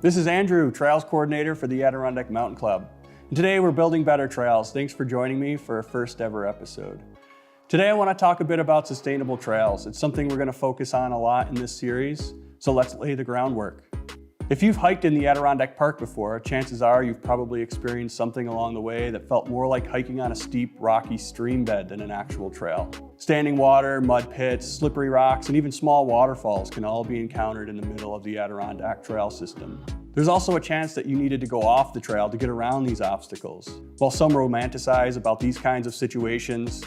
This is Andrew, Trails Coordinator for the Adirondack Mountain Club. And today we're building better trails. Thanks for joining me for our first ever episode. Today I want to talk a bit about sustainable trails. It's something we're going to focus on a lot in this series, so let's lay the groundwork. If you've hiked in the Adirondack Park before, chances are you've probably experienced something along the way that felt more like hiking on a steep, rocky stream bed than an actual trail. Standing water, mud pits, slippery rocks, and even small waterfalls can all be encountered in the middle of the Adirondack Trail system. There's also a chance that you needed to go off the trail to get around these obstacles. While some romanticize about these kinds of situations,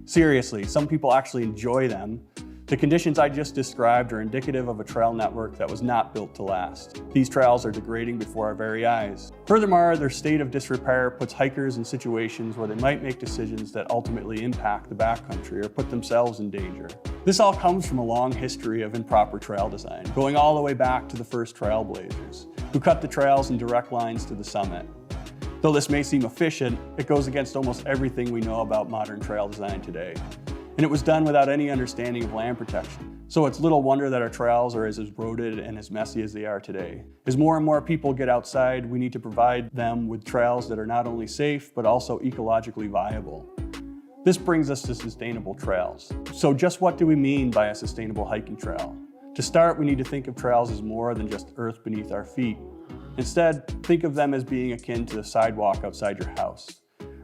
seriously, some people actually enjoy them. The conditions I just described are indicative of a trail network that was not built to last. These trails are degrading before our very eyes. Furthermore, their state of disrepair puts hikers in situations where they might make decisions that ultimately impact the backcountry or put themselves in danger. This all comes from a long history of improper trail design, going all the way back to the first trailblazers, who cut the trails in direct lines to the summit. Though this may seem efficient, it goes against almost everything we know about modern trail design today. And it was done without any understanding of land protection. So it's little wonder that our trails are as eroded and as messy as they are today. As more and more people get outside, we need to provide them with trails that are not only safe, but also ecologically viable. This brings us to sustainable trails. So just what do we mean by a sustainable hiking trail? To start, we need to think of trails as more than just earth beneath our feet. Instead, think of them as being akin to the sidewalk outside your house.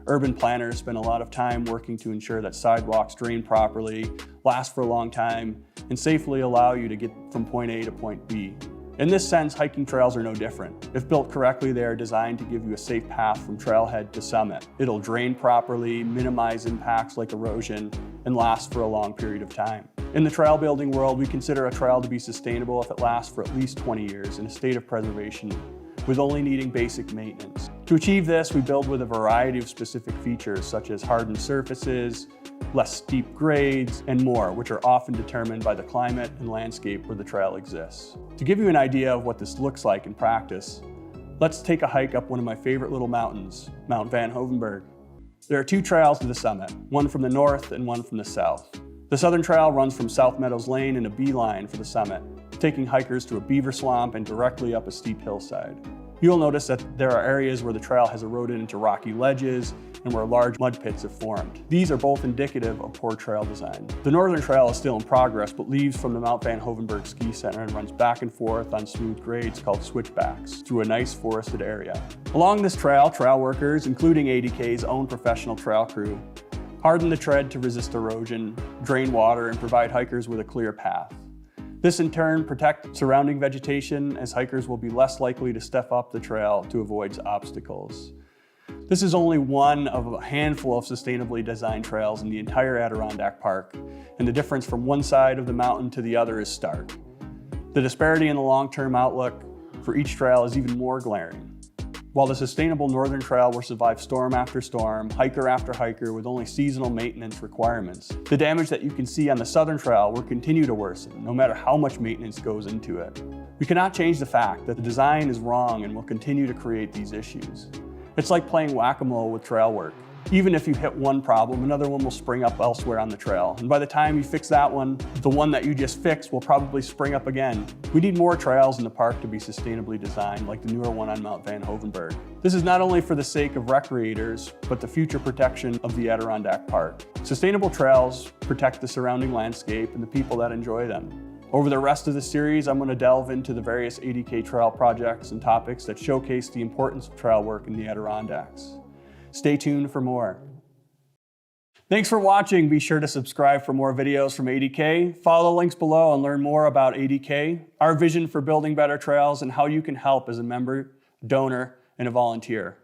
Urban planners spend a lot of time working to ensure that sidewalks drain properly, last for a long time, and safely allow you to get from point A to point B. In this sense, hiking trails are no different. If built correctly, they are designed to give you a safe path from trailhead to summit. It'll drain properly, minimize impacts like erosion, and last for a long period of time. In the trail building world, we consider a trail to be sustainable if it lasts for at least 20 years in a state of preservation, with only needing basic maintenance. To achieve this, we build with a variety of specific features such as hardened surfaces, less steep grades, and more, which are often determined by the climate and landscape where the trail exists. To give you an idea of what this looks like in practice, let's take a hike up one of my favorite little mountains, Mount Van Hoevenberg. There are two trails to the summit, one from the north and one from the south. The southern trail runs from South Meadows Lane in a beeline for the summit, taking hikers to a beaver swamp and directly up a steep hillside. You'll notice that there are areas where the trail has eroded into rocky ledges and where large mud pits have formed. These are both indicative of poor trail design. The northern trail is still in progress, but leaves from the Mount Van Hoevenberg Ski Center and runs back and forth on smooth grades called switchbacks through a nice forested area. Along this trail workers, including ADK's own professional trail crew, harden the tread to resist erosion, drain water, and provide hikers with a clear path. This in turn protects surrounding vegetation, as hikers will be less likely to step up the trail to avoid obstacles. This is only one of a handful of sustainably designed trails in the entire Adirondack Park, and the difference from one side of the mountain to the other is stark. The disparity in the long-term outlook for each trail is even more glaring. While the sustainable northern trail will survive storm after storm, hiker after hiker with only seasonal maintenance requirements, the damage that you can see on the southern trail will continue to worsen, no matter how much maintenance goes into it. We cannot change the fact that the design is wrong and will continue to create these issues. It's like playing whack-a-mole with trail work. Even if you hit one problem, another one will spring up elsewhere on the trail. And by the time you fix that one, the one that you just fixed will probably spring up again. We need more trails in the park to be sustainably designed, like the newer one on Mount Van Hoevenberg. This is not only for the sake of recreators, but the future protection of the Adirondack Park. Sustainable trails protect the surrounding landscape and the people that enjoy them. Over the rest of the series, I'm going to delve into the various ADK trail projects and topics that showcase the importance of trail work in the Adirondacks. Stay tuned for more. Thanks for watching. Be sure to subscribe for more videos from ADK. Follow the links below and learn more about ADK, our vision for building better trails, and how you can help as a member, donor, and a volunteer.